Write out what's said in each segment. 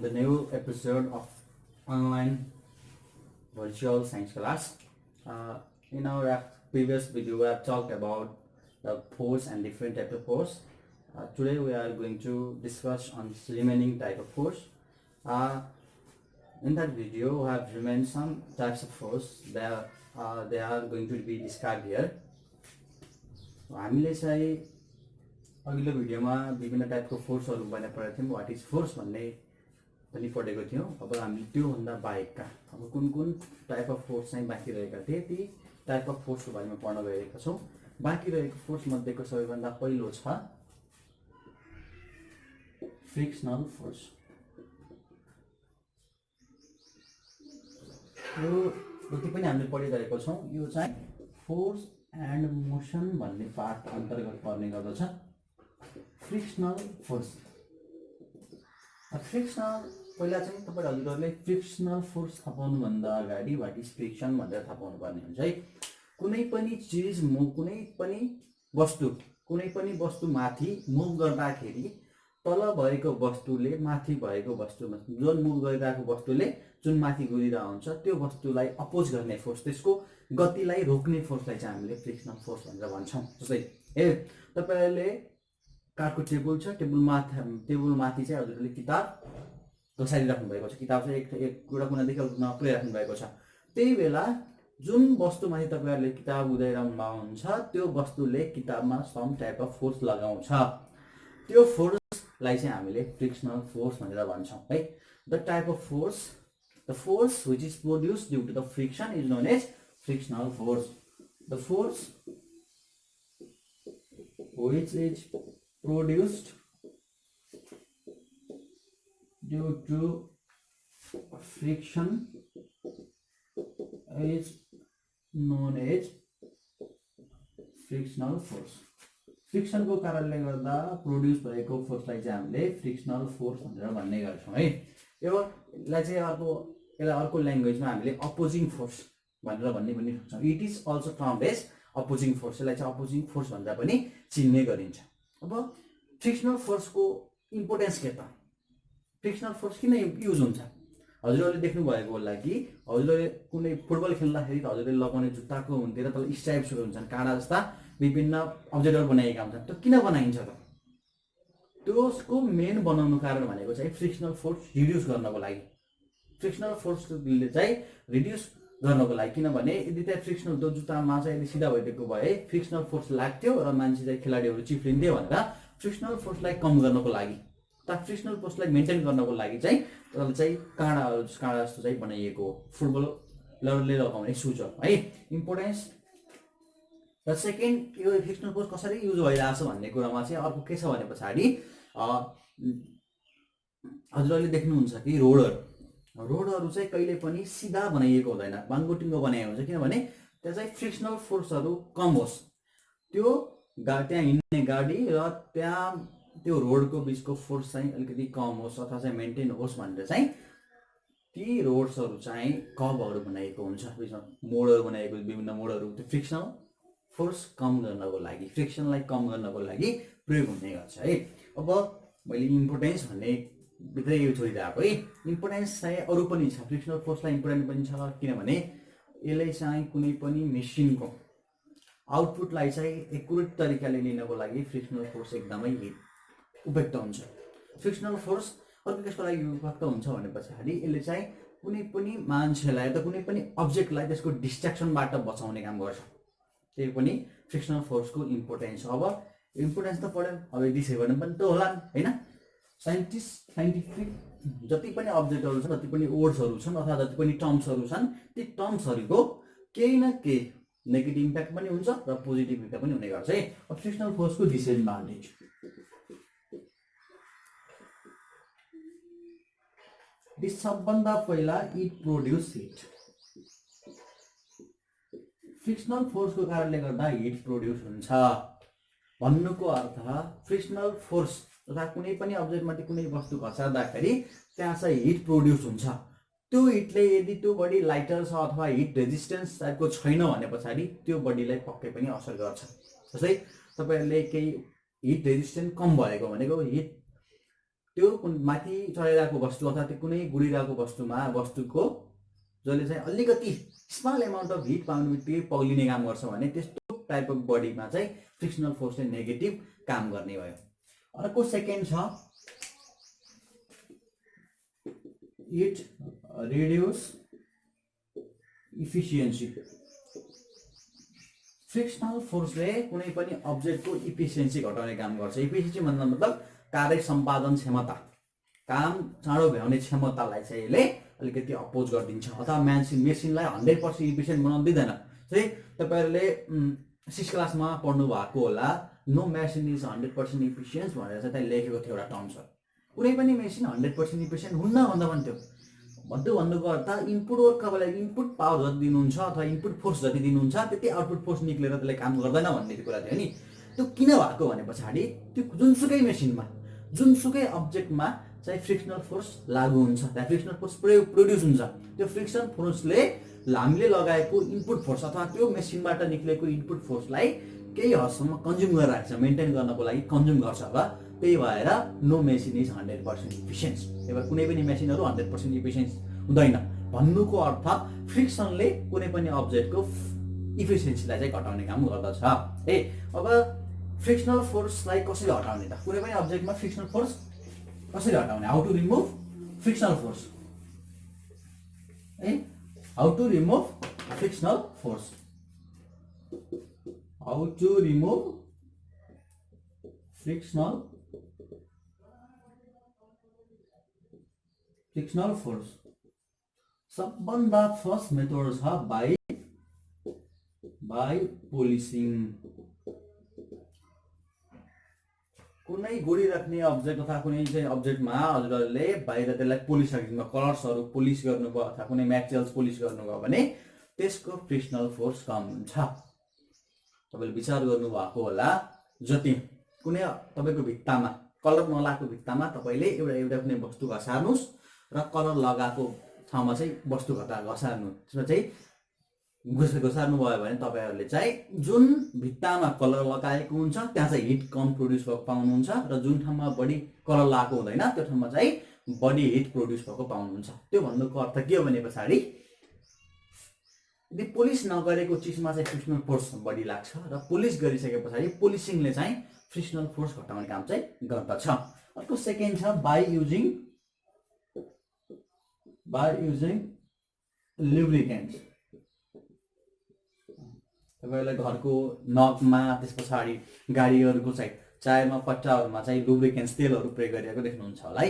the new episode of online virtual science class. In our previous video, we have talked about the force and different types of force. Today, we are going to discuss on remaining type of force. In that video, we have remained some types of force. They are going to be described here. हामीले चाहिँ अघिल्लो भिडियोमा विभिन्न टाइपको फोर्सहरू बारे पढेको थियौँ. What is force भन्ने पनि पढेको थियौँ. अब हामीले त्योभन्दा बाहेकका अब कुन कुन टाइप अफ फोर्स चाहिँ बाँकी रहेका थिए ती टाइप अफ फोर्सको बारेमा पढ्न गइरहेका छौँ. बाँकी रहेको फोर्स मध्येको सबैभन्दा पहिलो छ फ्रिक्सनल फोर्स. यो जति पनि हामीले पढिरहेको छौँ यो चाहिँ फोर्स एन्ड मोसन भन्ने पार्ट अन्तर्गत पर्ने गर्दछ. Frictional force. फ्रिक्सनल पहिला चाहिँ तपाईँ हजुरहरूले फ्रिक्सनल फोर्स थाहा पाउनुभन्दा अगाडि व्हाट इज फ्रिक्सन भनेर थाहा पाउनु पर्ने हुन्छ है. कुनै पनि चिज कुनै पनि वस्तु माथि मुभ गर्दाखेरि तल भएको वस्तुले माथि भएको वस्तुमा जुन मुभ गरिरहेको वस्तुले जुन माथि गइरहेको हुन्छ त्यो वस्तुलाई अपोज गर्ने फोर्स, त्यसको गतिलाई रोक्ने फोर्सलाई चाहिँ हामीले फ्रिक्सनल फोर्स भनेर भन्छौँ. जस्तै तपाईहरुले काठको टेबल छ, टेबल माथि चाहिँ हजुरले किताब घसारिराख्नु भएको छ, किताब चाहिँ एक कुनादेखि अर्को कुनामा पुर्याइराख्नु भएको छ. त्यही बेला जुन वस्तुमाथि तपाईहरुले किताब उदाइरहनु भएको हुन्छ त्यो वस्तुले किताबमा सम टाइप अफ फोर्स लगाउँछ. त्यो फोर्सलाई चाहिँ हामीले फ्रिक्सनल फोर्स भनेर भन्छौँ है. The type of force, the force which is produced due to the friction is known as frictional force. The force which is produced due to friction is known as frictional force. Friction को कारणले गर्दा produce भएको फोर्सलाई चाहिँ हामीले frictional force भनेर भन्ने गर्छौं है. यसलाई चाहिँ अर्को ल्याङ्ग्वेजमा हामीले अपोजिङ फोर्स भनेर भन्ने पनि सक्छौँ. It is also termed as opposing force. यसलाई चाहिँ अपोजिङ फोर्स भनेर पनि चिन्ने गरिन्छ. अब फ्रिक्सनल फोर्सको इम्पोर्टेन्स के त? फ्रिक्सनल फोर्स किन युज हुन्छ? हजुरहरूले देख्नु भएको होला कि हजुरले कुनै फुटबल खेल्दाखेरि हजुरले लगाउने जुत्ताको हुन्थेर तल स्ट्राइप्सहरू हुन्छन्, काँडा जस्ता विभिन्न अब्जेक्टहरू बनाएका हुन्छन्. त्यो किन बनाइन्छ त? त्यसको मेन बनाउनु कारण भनेको चाहिँ फ्रिक्सनल फोर्स रिड्युस गर्नको लागि. फ्रिक्सनल फोर्सले चाहिँ रिड्युस गर्नको लागि, किनभने यदि त्यहाँ फ्रिक्सनल त्यो जुत्तामा चाहिँ यदि सिधा भइदिएको भए फ्रिक्सनल फोर्स लाग्थ्यो र मान्छे चाहिँ खेलाडीहरू चिप्लिन्थ्यो भनेर फ्रिक्सनल फोर्सलाई कम गर्नको लागि, फ्रिक्सनल फोर्सलाई मेन्टेन गर्नको लागि चाहिँ त्यसले चाहिँ काँडा जस्तो चाहिँ बनाइएको फुटबलरले लगाउने सुज हो है. इम्पोर्टेन्स. र सेकेन्ड, यो फ्रिक्सनल फोर्स कसरी युज भइरहेछ भन्ने कुरामा चाहिँ अर्को के छ भने पछाडि हजुरहरूले देख्नुहुन्छ कि रोडहरू चाहिँ कहिले पनि सिधा बनाइएको हुँदैन, बाङ्गोटिङ्गो बनाएको हुन्छ. किनभने त्यहाँ चाहिँ फ्रिक्सनल फोर्सहरू कम होस्, त्यो त्यहाँ हिँड्ने गाडी र त्यहाँ त्यो रोडको बिचको फोर्स चाहिँ अलिकति कम होस् अथवा चाहिँ मेन्टेन होस् भनेर चाहिँ ती रोड्सहरू चाहिँ कर्भहरू बनाइएको हुन्छ, बिचमा मोडहरू बनाइएको, विभिन्न मोडहरू. त्यो फ्रिक्सनल फोर्स कम गर्नको लागि, फ्रिक्सनलाई कम गर्नको लागि प्रयोग हुने गर्छ है. अब मैले इम्पोर्टेन्स भन्ने भित्रै यो छोडिरहेको है. इम्पोर्टेन्स चाहिँ अरू पनि छ. फ्रिक्सनल फोर्सलाई इम्पोर्टेन्ट पनि छ किनभने यसले चाहिँ कुनै पनि मेसिनको आउटपुटलाई चाहिँ एकुरेट तरिकाले लिनको लागि फ्रिक्सनल फोर्स एकदमै उपयुक्त हुन्छ. फ्रिक्सनल फोर्स अर्को त्यसको लागि उपयुक्त हुन्छ भने पछाडि यसले चाहिँ कुनै पनि मान्छेलाई त कुनै पनि अब्जेक्टलाई त्यसको डिस्ट्र्याक्सनबाट बचाउने काम गर्छ. त्यही पनि फ्रिक्सनल फोर्सको इम्पोर्टेन्स. अब इम्पोर्टेन्स त पढ्यो, अब डिसएबल पनि त होला हैन. साइन्टिफिक जति पनि अब्जेक्टहरू छन्, जति पनि वर्ड्सहरू छन् अथवा जति पनि टर्म्सहरू छन्, ती टर्म्सहरूको केही न केही नेगेटिभ इम्प्याक्ट पनि हुन्छ र पोजिटिभ इम्प्याक्ट पनि हुने गर्छ है. अब फ्रिक्सनल फोर्सको डिसएडभान्टेज. सबभन्दा पहिला इट प्रोड्युस हिट. फ्रिक्सनल फोर्सको कारणले गर्दा हिट प्रोड्युस हुन्छ भन्नुको अर्थ फ्रिक्सनल फोर्स तथा कुनै पनि अब्जेक्टमाथि कुनै वस्तु घसार्दाखेरि त्यहाँ चाहिँ हिट प्रोड्युस हुन्छ. त्यो हिटले यदि त्यो बडी लाइटर छ अथवा हिट रेजिस्टेन्स टाइपको छैन भने पछाडि त्यो बडीलाई पक्कै पनि असर गर्छ. जस्तै तपाईहरुले केही हिट रेजिस्टेन्स कम भएको भनेको हिट त्यो माथि चढिरहेको वस्तु अथवा त्यो कुनै गुडिरहेको वस्तुको जसले चाहिँ अलिकति स्मल एमाउन्ट अफ हिट पाउने बित्तिकै पग्लिने काम गर्छ भने त्यस्तो टाइप अफ बडीमा चाहिँ फ्रिक्सनल फोर्सले नेगेटिभ काम गर्ने भयो। अर्को सेकेन्ड छ इट रिड्युस इफिसियन्सी। फ्रिक्सनल फोर्सले कुनै पनि अब्जेक्टको इफिसियन्सी घटाउने काम गर्छ। इफिसियन्सी भन्दा मतलब कार्य सम्पादन क्षमता, काम चाँडो भ्याउने क्षमतालाई चाहिँ यसले अलिकति अपोज गरिदिन्छ अथवा मेसिनलाई 100% इफिसियन्ट बनाउन दिँदैन। चाहिँ तपाईँहरूले 6 क्लासमा पढ्नु भएको होला, नो मेसिन इज 100% इफिसियन्ट भनेर चाहिँ त्यहाँ लेखेको थियो एउटा टर्म छ। कुनै पनि मेसिन 100% इफिसियन्ट हुन्न भन्दा पनि त्यो भन्नुको अर्थ इनपुट वर्क तपाईँलाई इनपुट पावर जति दिनुहुन्छ अथवा इनपुट फोर्स जति दिनुहुन्छ त्यति आउटपुट फोर्स निक्लेर त्यसले काम गर्दैन भन्ने कुरा थियो नि। त्यो किन भएको भने पछाडि त्यो जुनसुकै मेसिनमा जुनसुकै अब्जेक्टमा चाहिँ फ्रिक्सनल फोर्स लागू हुन्छ, त्यहाँ फ्रिक्सनल फोर्स प्रोड्युस हुन्छ। त्यो फ्रिक्सन फोर्सले हामीले लगाएको इनपुट फोर्स अथवा त्यो मेसिनबाट निक्लेको इनपुट फोर्सलाई केही हदसम्म कन्ज्युम गरेर राख्छ, मेन्टेन गर्नको लागि कन्ज्युम गर्छ होला। त्यही भएर नो मेसिन इज 100% इफिसियन्ट। त्यही भएर कुनै पनि मेसिनहरू 100% इफिसियन्ट हुँदैन। भन्नुको अर्थ फ्रिक्सनले कुनै पनि अब्जेक्टको इफिसियन्सीलाई चाहिँ घटाउने काम गर्दछ। अब फ्रिक्सनल फोर्सलाई कसरी हटाउने त? कुनै पनि अब्जेक्टमा फ्रिक्सनल फोर्स कसरी हटाउने? How to remove frictional force. How to remove frictional force. How to remove frictional force. सबभन्दा फर्स्ट मेथड छ बाई पोलिसिङ। कुनै गुडिराख्ने अब्जेक्ट अथवा कुनै चाहिँ अब्जेक्टमा हजुरहरूले बाहिर त्यसलाई पोलिस राखिदिनु, कलर्सहरू पोलिस गर्नुभयो अथवा कुनै मेटेरियल्स पोलिस गर्नुभयो भने त्यसको फ्रिक्सनल फोर्स कम हुन्छ। तपाईँले विचार गर्नुभएको होला, जति कुनै तपाईँको भित्तामा कलर नलागेको भित्तामा तपाईँले एउटा कुनै वस्तु घसार्नुहोस् र कलर लगाएको ठाउँमा चाहिँ वस्तु घसार्नु, त्यसमा चाहिँ घसार्नु भयो भने तपाईँहरूले चाहिँ जुन भित्तामा कलर लगाएको हुन्छ त्यहाँ चाहिँ हिट कम प्रोड्युस भएको पाउनुहुन्छ र जुन ठाउँमा बढी कलर लगाएको हुँदैन त्यो ठाउँमा चाहिँ बढी हिट प्रोड्युस भएको पाउनुहुन्छ। त्यो भन्नुको अर्थ के हो भने पछाडि यदि पोलिस नगरेको चिजमा चाहिँ फ्रिक्सनल फोर्स बढी लाग्छ र पोलिस गरिसके पछाडि पोलिसिङले चाहिँ फ्रिक्सनल फोर्स घटाउने काम चाहिँ गर्दछ। अर्को सेकेन्ड छ बाई युजिङ लुब्रिकेन्ट्स। तपाईँलाई घरको नकमा त्यस पछाडि गाडीहरूको चाहिँ टायरमा पट्टाहरूमा चाहिँ लुब्रिकेन्ट्स तेलहरू प्रयोग गरिरहेको देख्नुहुन्छ होला है।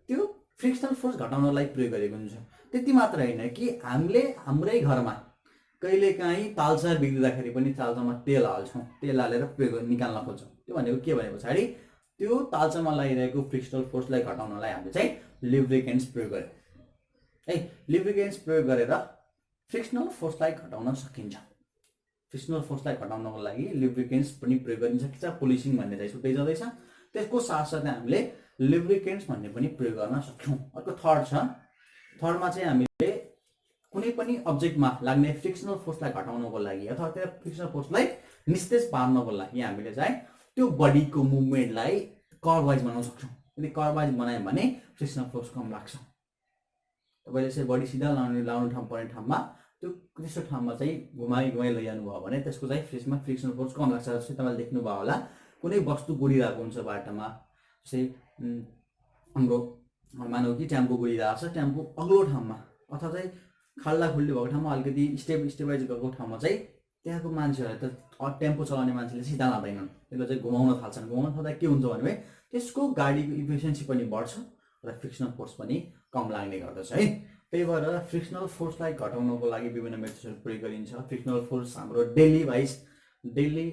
त्यो फ्रिक्सनल फोर्स घटाउनलाई प्रयोग गरेको हुन्छ। त्यति मात्र होइन कि हामीले हाम्रै घरमा कहिलेकाहीँ तालचा बिग्रिँदाखेरि पनि तालचामा तेल हाल्छौँ, तेल हालेर प्रयोग निकाल्न खोज्छौँ। त्यो भनेको के भने पछाडि त्यो तालचामा लागिरहेको फ्रिक्सनल फोर्सलाई घटाउनलाई हामीले चाहिँ लुब्रिकेन्ट्स प्रयोग गर्यो है। लुब्रिकेन्ट्स प्रयोग गरेर फ्रिक्सनल फोर्सलाई घटाउन सकिन्छ। फ्रिक्सनल फोर्सलाई घटाउनको लागि लुब्रिकेन्ट्स पनि प्रयोग गरिन्छ। पोलिसिङ भन्ने चाहिँ छुट्टै जाँदैछ। त्यसको साथसाथै हामीले लुब्रिकेन्ट्स भन्ने पनि प्रयोग गर्न सक्छौँ। अर्को थर्ड छ। थर्डमा चाहिँ हामीले कुनै पनि अब्जेक्टमा लाग्ने फ्रिक्सनल फोर्सलाई घटाउनको लागि अथवा त्यो फ्रिक्सनल फोर्सलाई निस्तेज पार्नको लागि हामीले चाहिँ त्यो बडीको मुभमेन्टलाई कर्भवाइज बनाउन सक्छौँ। यदि कर्भवाइज बनायौँ भने फ्रिक्सनल फोर्स कम लाग्छ। तपाईँले चाहिँ बडी सिधा लाउनु ठाउँ पर्ने ठाउँमा त्यो त्यस्तो ठाउँमा चाहिँ घुमाइ लैजानु भयो भने त्यसको चाहिँ फ्रिक्सनल फोर्स कम लाग्छ। जस्तै तपाईँले देख्नुभयो होला, कुनै वस्तु गुडिरहेको हुन्छ बाटोमा, जस्तै हाम्रो मानौँ कि टेम्पो गुडिरहेको छ, टेम्पो अग्लो ठाउँमा अथवा चाहिँ खाल्डा खुल्डी भएको ठाउँमा अलिकति स्टेबलाइज भएको ठाउँमा चाहिँ त्यहाँको मान्छेहरू त टेम्पो चलाउने मान्छेले सिधा लाँदैनन्, त्यसलाई चाहिँ घुमाउन थाल्छन्। घुमाउन थाल्दा के हुन्छ भने त्यसको गाडीको इफिसियन्सी पनि बढ्छ र फ्रिक्सनल फोर्स पनि कम लाग्ने गर्दछ है। त्यही भएर फ्रिक्सनल फोर्सलाई घटाउनको लागि विभिन्न मेथड्सहरू प्रयोग गरिन्छ। फ्रिक्सनल फोर्स हाम्रो डेली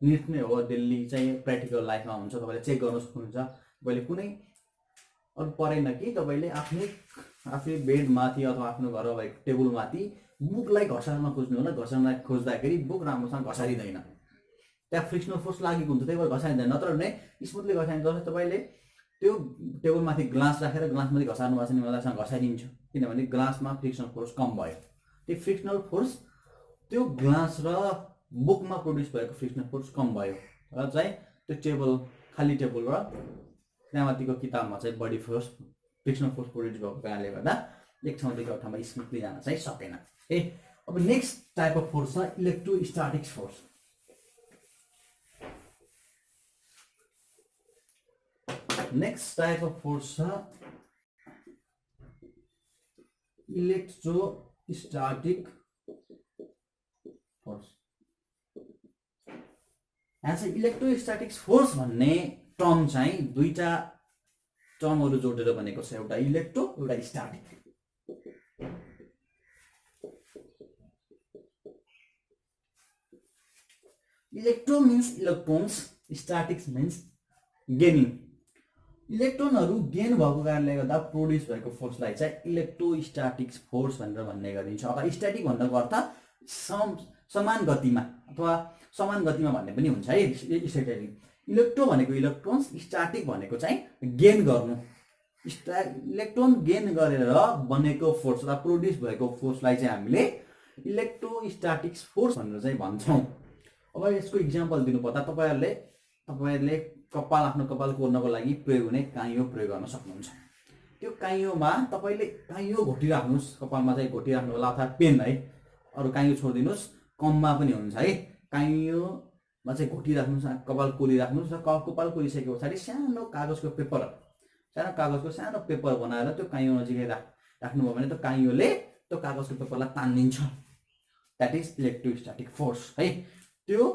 निड नै हो, डेली चाहिँ प्र्याक्टिकल लाइफमा हुन्छ। तपाईँले चेक गर्न सक्नुहुन्छ। तपाईँले कुनै अरू परेन कि तपाईँले आफ्नै बेडमाथि अथवा आफ्नो घरमा भएको टेबलमाथि बुकलाई घसार्न खोज्नु होला। घसार्न खोज्दाखेरि बुक राम्रोसँग घसारिँदैन, त्यहाँ फ्रिक्सनल फोर्स लागेको हुन्छ, त्यही भएर घसारिँदैन। नत्र भने स्मुथली घसारिन्छ। तपाईँले त्यो टेबलमाथि ग्लास राखेर ग्लासमाथि घसार्नु भएको छ भने मजासँग घसारिन्छ, किनभने ग्लासमा फ्रिक्सनल फोर्स कम भयो। त्यो फ्रिक्सनल फोर्स त्यो ग्लास र बुकमा प्रोड्युस भएको फ्रिक्सनल फोर्स कम भयो र चाहिँ त्यो खाली टेबल र त्यहाँमाथिको किताबमा चाहिँ body force frictional force produce भएको कारणले गर्दा एक ठाउँदेखि अर्को ठाउँमा स्मुथली जान चाहिँ सकेन है। अब नेक्स्ट टाइप अफ फोर्स छ electrostatic force. Next type of force छ इलेक्ट्रोस्ट्याटिक फोर्स। यहाँ चाहिँ इलेक्ट्रोस्ट्याटिक फोर्स भन्ने टर्म चाहिँ दुईटा टर्महरू जोडेर बनेको छ, एउटा इलेक्ट्रो एउटा static. Electro means electrons, statics means gaining. इलेक्ट्रोनहरू गेन भएको कारणले गर्दा प्रोड्युस भएको फोर्सलाई चाहिँ इलेक्ट्रोस्ट्याटिक फोर्स भनेर भन्ने गरिन्छ। अब स्ट्याटिक भन्नुको अर्थ समान गतिमा अथवा समान गतिमा भन्ने पनि हुन्छ है स्ट्याटिक। इलेक्ट्रो भनेको इलेक्ट्रोन्स, स्ट्याटिक भनेको चाहिँ गेन गर्नु। इलेक्ट्रोन गेन गरेर बनेको फोर्स अथवा प्रोड्युस भएको फोर्सलाई चाहिँ हामीले इलेक्ट्रोस्ट्याटिक फोर्स भनेर चाहिँ भन्छौँ। अब यसको इक्जाम्पल दिनुपर्दा तपाईँहरूले कपाल आफ्नो कपाल कोर्नको लागि प्रयोग हुने काइयो प्रयोग गर्न सक्नुहुन्छ। त्यो काइयोमा तपाईँले काइयो घोटिराख्नुहोस्, कपालमा चाहिँ घोटिराख्नु होला अथवा पेन है, अरू काइयो छोडिदिनुहोस्, कममा पनि हुन्छ है। काइयोमा चाहिँ घोटिराख्नुहोस्, कपाल कोरिराख्नुहोस् र कपाल कोरिसके पछाडि सानो कागजको पेपर बनाएर त्यो काइयो नजिकै राख्नुभयो भने त्यो काइयोले त्यो कागजको पेपरलाई तानिदिन्छ। द्याट इज इलेक्ट्रोस्ट्याटिक फोर्स है। त्यो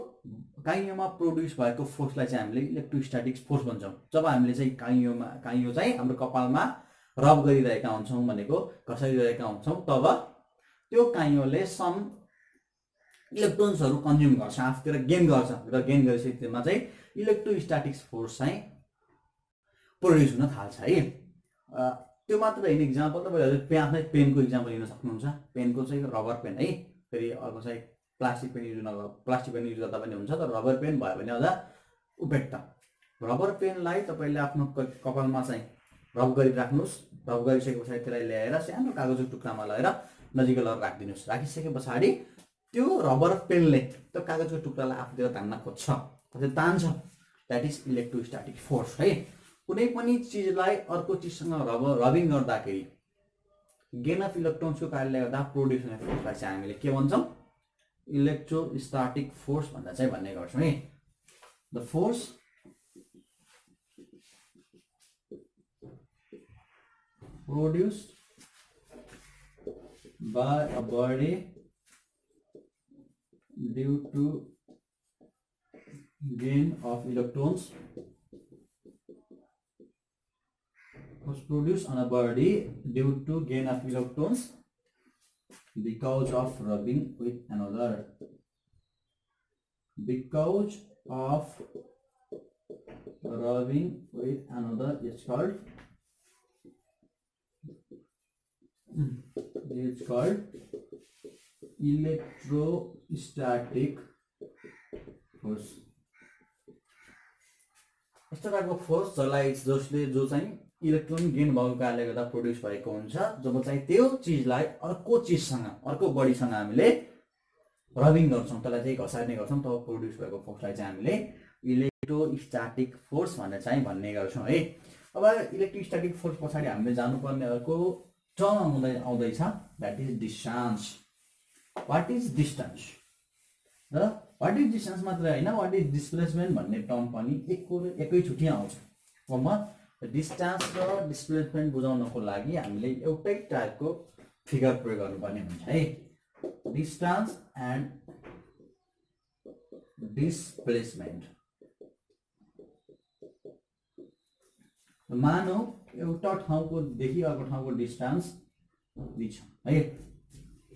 काइयोमा प्रोड्युस भएको फोर्सलाई चाहिँ हामीले इलेक्ट्रोस्ट्याटिक फोर्स भन्छौँ। जब हामीले चाहिँ काइयो चाहिँ हाम्रो कपालमा रब गरिरहेका हुन्छौँ भनेको घसाइरहेका हुन्छौँ, तब त्यो काइयोले सम इलेक्ट्रोन्सहरू कन्ज्युम गर्छ, आफूतिर गेन गर्छ र गेन गरेपछि त्यसमा चाहिँ इलेक्ट्रोस्ट्याटिक फोर्स चाहिँ प्रोड्युस हुन थाल्छ है। त्यो मात्र होइन, इक्जाम्पल तपाईँले आफ्नै पेनको इक्जाम्पल लिन सक्नुहुन्छ। पेनको चाहिँ रबर पेन है, फेरि अर्को चाहिँ प्लास्टिक पेन युज गर्दा पनि हुन्छ, तर रबर पेन भयो भने अझ उपयुक्त। रबर पेनलाई तपाईँले आफ्नो कपालमा चाहिँ रब गरिराख्नुहोस्, रब गरिसके पछाडि त्यसलाई ल्याएर सानो कागजको टुक्रामा लगेर नजिकै लगेर राखिदिनुहोस्। राखिसके पछाडि त्यो रबर पेनले त्यो कागजको टुक्रालाई आफूतिर तान्न खोज्छ, तान्छ। द्याट इज इलेक्ट्रोस्ट्याटिक फोर्स है। कुनै पनि चिजलाई अर्को चिजसँग रबिङ गर्दाखेरि गेन अफ इलेक्ट्रोन्सको कारणले गर्दा प्रोड्युस हुने फोर्सलाई चाहिँ हामीले के भन्छौँ? इलेक्ट्रोस्ट्याटिक फोर्स भनेर चाहिँ भन्ने गर्छौँ है। The force produced by a body due to gain of electrons was produced on a body due to gain of electrons because of rubbing with another. Because of rubbing with another is called electrostatic force. यस्तो टाइपको force जो चाहिँ electron gain भएको कारणले गर्दा produce भएको हुन्छ, जब चाहिँ त्यो चिजलाई अर्को चिजसँग अर्को बडीसँग हामीले रबिङ गर्छौँ, त्यसलाई चाहिँ घसार्ने गर्छौँ, तब प्रोड्युस भएको फोर्सलाई चाहिँ हामीले इलेक्ट्रोस्ट्याटिक फोर्स भनेर चाहिँ भन्ने गर्छौँ है। अब इलेक्ट्रोस्ट्याटिक फोर्स पछाडि हामीले जानुपर्ने अर्को टर्म आउँदैछ, that is distance. What is distance र वाट इज डिस्टेन्स मात्रै होइन, वाट इज डिस्प्लेसमेन्ट भन्ने टर्म पनि एकैचोटि आउँछ। अब डिस्टेन्स र डिस्प्लेसमेन्ट बुझाउनको लागि हामीले एउटै टाइपको फिगर प्रयोग गर्नुपर्ने हुन्छ है। Distance and displacement. मानौ एउटा ठाउँकोदेखि अर्को ठाउँको डिस्टेन्स दिन्छ है।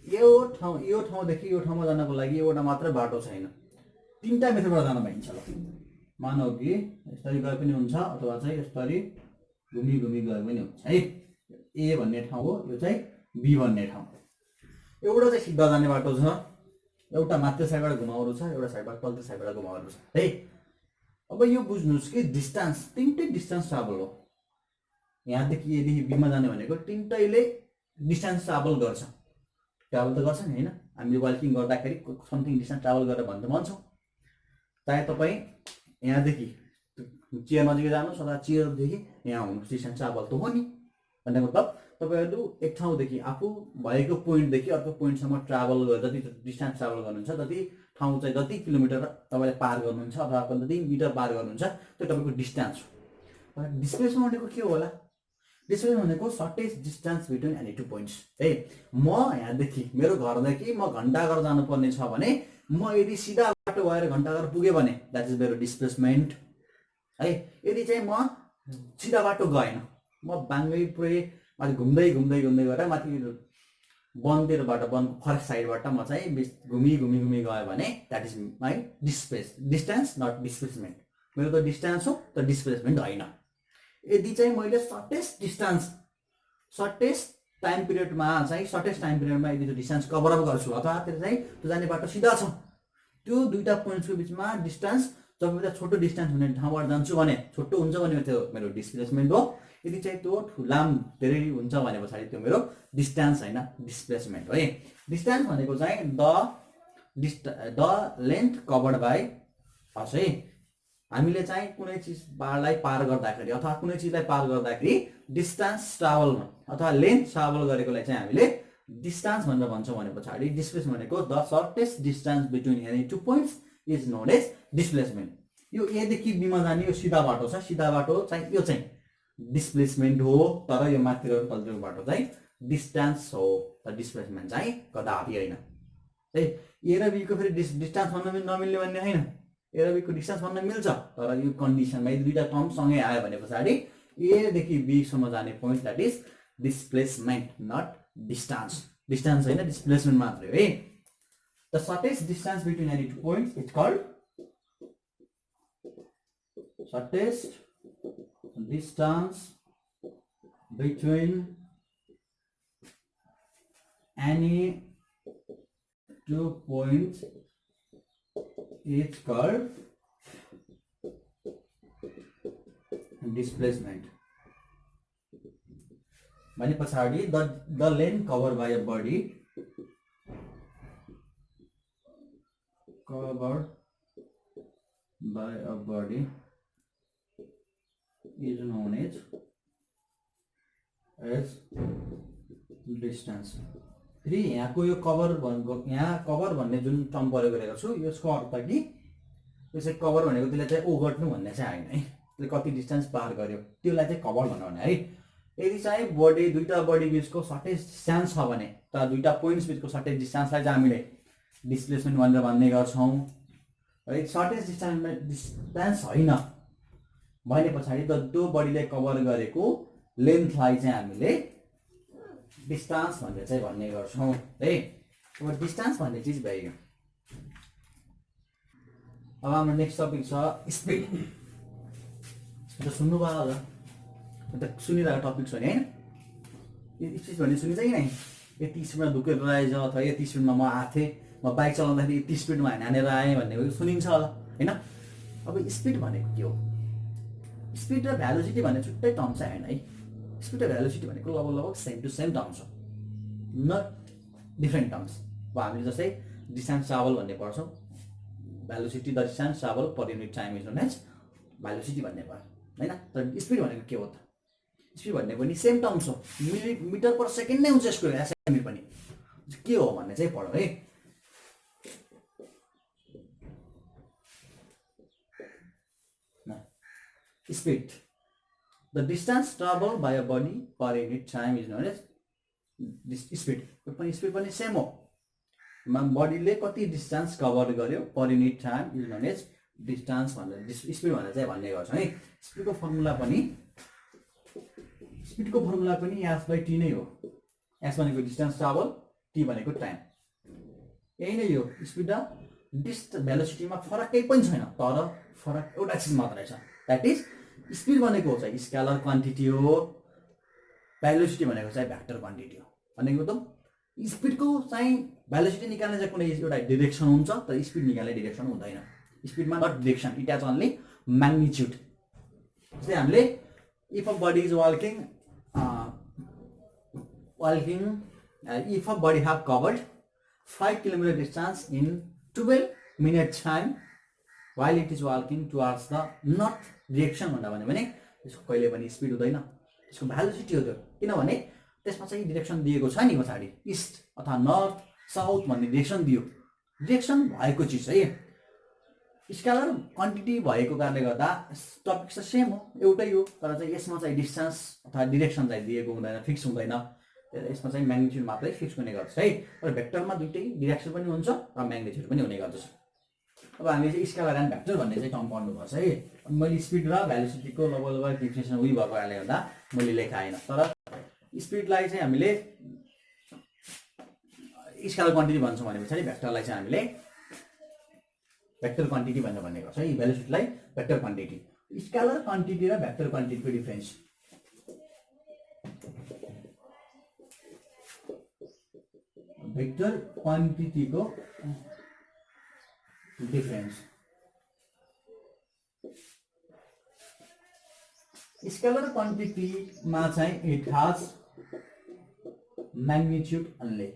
यो ठाउँदेखि यो ठाउँमा जानको लागि एउटा मात्रै बाटो छैन, तीनटा मेथडबाट जान पाइन्छ। मानौ कि यसरी गए पनि हुन्छ अथवा चाहिँ यसरी घुमी गए पनि हुन्छ है। ए भन्ने ठाउँ हो, यो चाहिँ बी भन्ने ठाउँ। एउटा चाहिँ सिधा जाने बाटो छ, एउटा माथि साइडबाट घुमाउरो छ, एउटा साइडबाट तल्लो साइडबाट घुमाउरो छ है। अब यो बुझ्नुहोस् कि डिस्टेन्स तीनटै डिस्टेन्स ट्राभल हो। यहाँदेखि यदि बीमा जाने भनेको तीनटैले डिस्टेन्स ट्राभल गर्छ, ट्राभल त गर्छ नि होइन। हामीले वाकिङ गर्दाखेरि समथिङ डिस्टेन्स ट्राभल गरेर भन्छ भन्छौँ। चाहे तपाईँ यहाँदेखि चियर नजिकै जानुहोस् अथवा चियरदेखि यहाँ हुनुहोस् डिस्टेन्स ट्राभल त हो नि भन्ने मतलब तपाईँहरू एक ठाउँदेखि आफू भएको पोइन्टदेखि अर्को पोइन्टसम्म ट्राभल जति डिस्टेन्स ट्राभल गर्नुहुन्छ जति ठाउँ चाहिँ जति किलोमिटर तपाईँले पार गर्नुहुन्छ अथवा जति मिटर पार गर्नुहुन्छ त्यो तपाईँको डिस्टेन्स हो। डिस्प्लेसमेन्ट भनेको के हो होला? डिस्प्लेसमेन्ट भनेको shortage distance between any two points है। म यहाँदेखि मेरो घरदेखि म घन्टाघर जानुपर्ने छ भने म यदि सिधा बाटो भएर घन्टाघर पुगेँ भने द्याट इज मेरो डिस्प्लेसमेन्ट है। यदि चाहिँ म सिधा बाटो गएन, म बाङ्गै पुरै माथि घुम्दै घुम्दै घुम्दै गएर माथि वनतिरबाट वनको फरेस्ट साइडबाट म चाहिँ घुमी घुमी घुमी गएँ भने that is my distance not displacement. मेरो त डिस्टेन्स हो त डिस्प्लेसमेन्ट होइन। यदि चाहिँ मैले सर्टेस्ट टाइम पिरियडमा यदि त्यो डिस्टेन्स कभर अप गर्छु अथवा त्यो चाहिँ त्यो जाने बाटो सिधा छ, त्यो दुईवटा पोइन्ट्सको बिचमा डिस्टेन्स जब म छोटो डिस्टेन्स हुने ठाउँबाट जान्छु भने छोटो हुन्छ भने त्यो मेरो डिस्प्लेसमेन्ट हो। यदि चाहिँ त्यो ठुलाम धेरै हुन्छ भने पछाडि त्यो मेरो डिस्टेन्स होइन डिस्प्लेसमेन्ट हो है। डिस्टेन्स भनेको चाहिँ the length covered by us है। हामीले चाहिँ कुनै चिजलाई पार गर्दाखेरि अथवा कुनै चिजलाई पार गर्दाखेरि डिस्टेन्स ट्राभलमा अथवा लेन्थ ट्राभल गरेकोलाई चाहिँ हामीले डिस्टेन्स भनेर भन्छौँ भने पछाडि डिस्प्लेसमेन्ट भनेको the shortest distance between any two points is known as displacement. यो एदेखि बीमा जाने यो सिधा बाटो छ, सिधा बाटो चाहिँ यो चाहिँ डिस्प्लेसमेन्ट हो, तर यो माथिको तल्लो बाटो चाहिँ डिस्टेन्स हो। तर डिस्प्लेसमेन्ट चाहिँ कदापि होइन है। ए र बीको फेरि डिस्टेन्स भन्न नमिल्ने भन्ने होइन, ए र बीको डिस्टेन्स भन्न मिल्छ, तर यो कन्डिसनमा यदि दुईवटा टर्म सँगै आयो भने पछाडि एदेखि बीसम्म जाने point that is displacement not distance. Distance होइन डिस्प्लेसमेन्ट मात्रै है। The shortest distance between any two points is called shortest distance between any two points is called displacement. भने पछाडि the length covered by a body is known as distance. फेरि यहाँको यो cover भन्ने जुन टर्म प्रयोग गरेको छु यसको अर्थ कि यो चाहिँ कभर भनेको त्यसले चाहिँ ओगट्नु भन्ने चाहिँ होइन है। त्यसले कति डिस्टेन्स पार गर्यो त्यसलाई चाहिँ कभर भन्नु भने है। यदि चाहिँ दुईवटा बडी बिचको सर्टेज डिस्टेन्स छ भने तर दुईवटा पोइन्ट्स बिचको सर्टेज डिस्टेन्सलाई चाहिँ हामीले डिस्प्लेसमेन्ट भनेर भन्ने गर्छौँ है। सर्टेज डिस्टेन्स होइन भने पछाडि त्यो बडीले कभर गरेको लेन्थलाई चाहिँ हामीले डिस्टेन्स भनेर चाहिँ भन्ने गर्छौँ है। अब डिस्टेन्स भन्ने चिज भइगयो। अब हाम्रो नेक्स्ट टपिक छ स्पिड। त सुन्नुभयो होला, त सुनिरहेको टपिक छ नि होइन। यो चिज भन्ने सुनिन्छ कि नै? यति स्पिडमा धुकेर आएछ अथवा यति स्पिडमा म आएको थिएँ, म बाइक चलाउँदाखेरि यति स्पिडमा हानेर आएँ भन्ने सुनिन्छ होला होइन। अब स्पिड भनेको के हो? स्पिड र भ्यालोसिटी भन्ने छुट्टै टर्म चाहिँ होइन है। स्पिड र भ्यालोसिटी भनेको लगभग सेम टु सेम टर्म्स हो, नट डिफ्रेन्ट टर्म्स। अब हामीले जस्तै डिस्टेन्स ट्राभल भन्ने पढ्छौँ, velocity the distance travel per unit time is known as velocity भन्ने भयो होइन। तर स्पिड भनेको के हो त? स्पिड भन्ने पनि सेम टर्म्स हो, मिटर पर सेकेन्ड नै हुन्छ यसको एसआई पनि। के हो भन्ने चाहिँ पढौँ है। Speed. The distance traveled by a body per unit time is known as speed. Speed पनि सेम हो। बडीले कति डिस्टेन्स कभर गर्यो per unit time is known as distance भनेर स्पिड भनेर चाहिँ भन्ने गर्छौँ है। स्पिडको फर्मुला पनि S/T नै हो। S भनेको डिस्टेन्स ट्राभल, T भनेको टाइम। यही नै हो। स्पिड र भ्यालोसिटीमा फरक केही पनि छैन, तर फरक एउटा चिज मात्रै छ, द्याट इज स्पिड भनेको चाहिँ स्केलर क्वान्टिटी हो, भ्यालोसिटी भनेको चाहिँ भ्याक्टर क्वान्टिटी हो। भनेको त स्पिडको चाहिँ भ्यालोसिटी निकाल्ने चाहिँ कुनै एउटा डिरेक्सन हुन्छ, तर स्पिड निकाल्ने डिरेक्सन हुँदैन। स्पिडमा not direction, it has only magnitude. जस्तै हामीले if a body is walking if a body have covered 5 kilometer distance in 12 minutes time while it is walking towards the north direction भन्दा भने त्यसको कहिले पनि स्पिड हुँदैन, त्यसको भेलोसिटी हो त्यो, किनभने त्यसमा चाहिँ डिरेक्सन दिएको छ नि पछाडि इस्ट अथवा नर्थ साउथ भन्ने डिरेक्सन दियो। डिरेक्सन भएको चिज है स्केलर क्वान्टिटी भएको कारणले गर्दा टपिक चाहिँ सेम हो, एउटै हो, तर चाहिँ यसमा चाहिँ डिस्टेन्स अथवा डिरेक्सन चाहिँ दिएको हुँदैन, फिक्स हुँदैन। यसमा चाहिँ म्याग्निट्युड मात्रै फिक्स हुने गर्छ है। तर भेक्टरमा दुइटै डिरेक्सन पनि हुन्छ र म्याग्निट्युड पनि हुने गर्दछ। अब हामीले चाहिँ स्केलर एन्ड भेक्टर भन्ने चाहिँ टर्म पढ्नुपर्छ है। मैले स्पिड र भेलोसिटीको लगभग डिफ्रेन्सन उही भएको कारणले गर्दा मैले लेखाएन, तर स्पिडलाई चाहिँ हामीले स्केलर क्वान्टिटी भन्छौँ भने पछाडि भेक्टरलाई चाहिँ हामीले भेक्टर क्वान्टिटी भनेर भन्ने गर्छ है। भेलोसिटीलाई भेक्टर क्वान्टिटी। स्केलर क्वान्टिटी र भेक्टर क्वान्टिटीको डिफरेन्स भेक्टर क्वान्टिटीको डिफरेन्स स्केलर क्वान्टिटीमा चाहिँ it has magnitude only.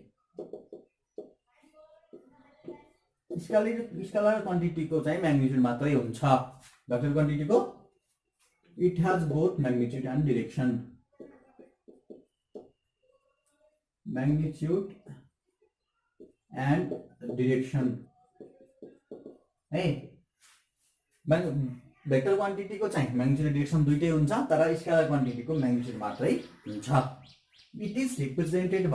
Scalar क्वान्टिटीको चाहिँ म्याग्निट्युड मात्रै हुन्छ। भेक्टर क्वान्टिटीको it has both magnitude and direction. Magnitude and direction है। भेक्टर क्वान्टिटीको चाहिँ म्याग्निट्युड डिरेक्सन दुइटै हुन्छ, तर स्केलर क्वान्टिटीको म्याग्निट्युड मात्रै हुन्छ। It is represented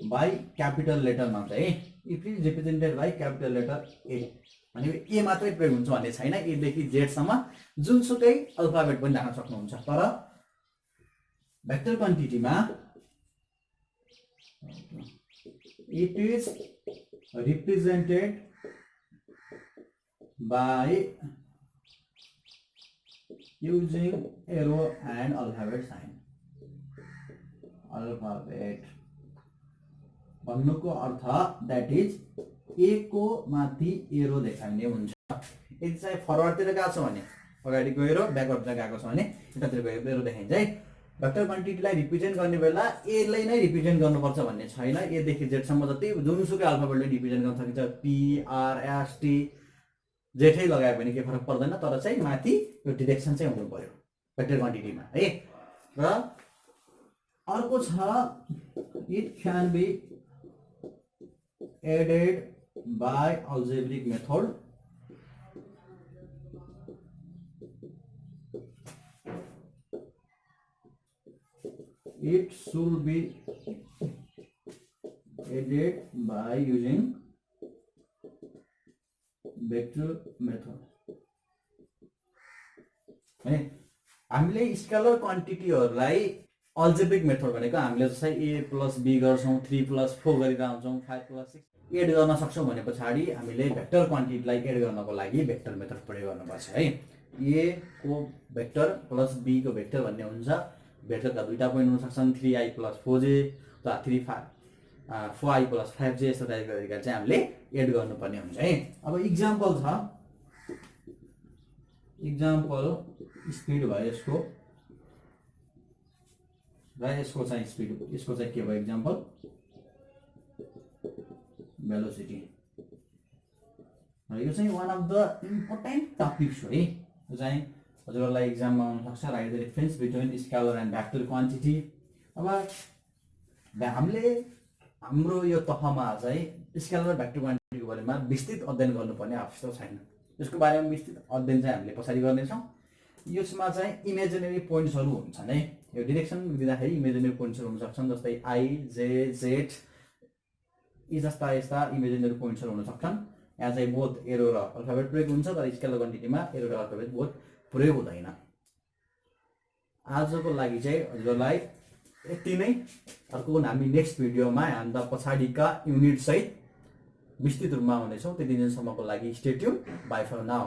by capital लेटरमा चाहिँ it is represented by capital letter A. भनेको ए मात्रै प्रयोग हुन्छ भन्ने छैन, एदेखि जेडसम्म जुनसुकै अल्फाबेट पनि राख्न सक्नुहुन्छ। तर vector क्वान्टिटीमा it is represented by using arrow and alphabet sign। alphabet भन्नुको अर्थ दैट इज ए को माथि एरो देखाइने हुन्छ। यदि चाहिँ फरवर्डतिर गएको छ भने अगाडिको एरो, ब्याकवर्डतिर गएको छ भने यतातिरको एरो देखाइन्छ है। भेक्टर क्वान्टिटीलाई रिप्रेजेन्ट गर्ने बेला एलाई नै रिप्रेजेन्ट गर्नुपर्छ भन्ने छैन। एदेखि जेडसम्म जति जुनसुकै अल्फाबेटले रिप्रेजेन्ट गर्न सकिन्छ, पी आर एस टी जेठै लगायो भने केही फरक पर्दैन, तर चाहिँ माथि यो डिरेक्सन चाहिँ हुनु पर्यो भेक्टर क्वान्टिटीमा है। र अर्को छ it can be added by algebraic method. It should be added by using vector method। हामीले स्केलर क्वान्टिटीहरूलाई अल्जेब्रिक मेथड भनेको हामीले जस्तै ए प्लस बी गर्छौँ, 3 प्लस 4 गरेर आउँछौँ, 5 प्लस 6 एड गर्न सक्छौँ भने पछाडि हामीले भेक्टर क्वान्टिटीलाई एड गर्नको लागि भेक्टर मेथड प्रयोग गर्नुपर्छ है। ए को भेक्टर प्लस बी को भेक्टर भन्ने हुन्छ। भेक्टरका दुईटा पोइन्ट हुन सक्छन्, 3i + 4j अथवा 4i + 5j यस्तो टाइप गरेर चाहिँ हामीले एड गर्नुपर्ने हुन्छ है। अब इक्जाम्पल छ, इक्जाम्पल स्पिड भयो यसको र यसको चाहिँ स्पिड, यसको चाहिँ के भयो इक्जाम्पल भेलोसिटी। यो चाहिँ one of the important topics हो है। यो चाहिँ हजुरहरूलाई इक्जाममा आउन सक्छ। Right the difference between scalar and vector quantity. अब हामीले हाम्रो यो तहमा चाहिँ स्केलर र भेक्टर क्वान्टिटीको बारेमा विस्तृत अध्ययन गर्नुपर्ने आवश्यकता छैन। यसको बारेमा विस्तृत अध्ययन चाहिँ हामीले पछाडि गर्नेछौँ। यसमा चाहिँ इमेजिनेरी पोइन्ट्सहरू हुन्छन् है। यो डिरेक्सन दिँदाखेरि इमेजिनेरी पोइन्ट्सहरू हुन सक्छन्, जस्तै आई जे जेड यी जस्ता यस्ता इमेजिनेरी पोइन्ट्सहरू हुन सक्छन्। यहाँ चाहिँ बोथ एरो र अल्फाबेट प्रयोग हुन्छ, तर स्केलर क्वान्टिटीमा एरो र अल्फाबेट बोथ प्रयोग हुँदैन। आजको लागि चाहिँ हजुरलाई यति नै। अर्को हामी नेक्स्ट भिडियोमा हामीदा पछाडिका युनिट सहित विस्तृत रूपमा हुनेछौँ। त्यति दिनसम्मको लागि stay tuned. Bye for now.